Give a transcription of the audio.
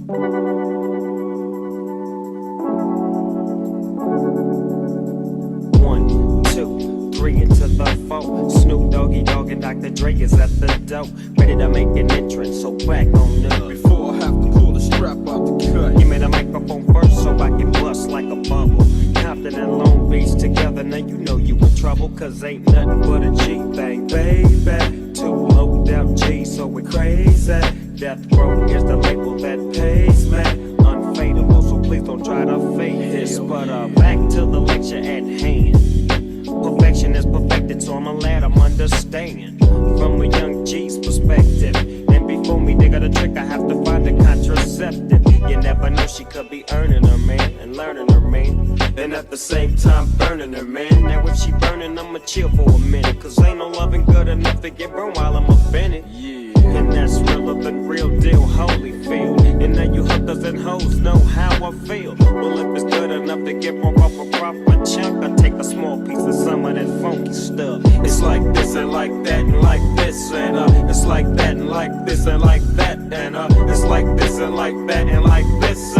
One, two, three into the four. Snoop Doggy Dogg and Dr. Dre is at the door, ready to make an entrance. So back on up. Before I have to pull the strap out the cut, Give me the microphone first so I can bust like a bubble. Compton and Long Beach together, now you know you in trouble, cause ain't nothing but a G thing, baby. Too low down G, so we're crazy. Death Row is the label that pays me. Unfadable, so please don't try to fake this. But back to the lecture at hand. Perfection is perfected, so I'm glad I'm understand from a young G's perspective. And before me dig out a trick, I have to find a contraceptive. You never know, she could be earning her man and learning her man, and at the same time burning her man. Now if she burning, I'ma chill for a minute, cause ain't no loving good enough to get burned while I'm offended. Yeah, and that's realer than real deal, Holyfield. And now you hookers and hoes know how I feel. Well, if it's good enough to get broke off a proper chunk, I take a small piece of some of that funky stuff. It's like this and like that and like this, and it's like that and like this and like that, and it's like this and like that and like this,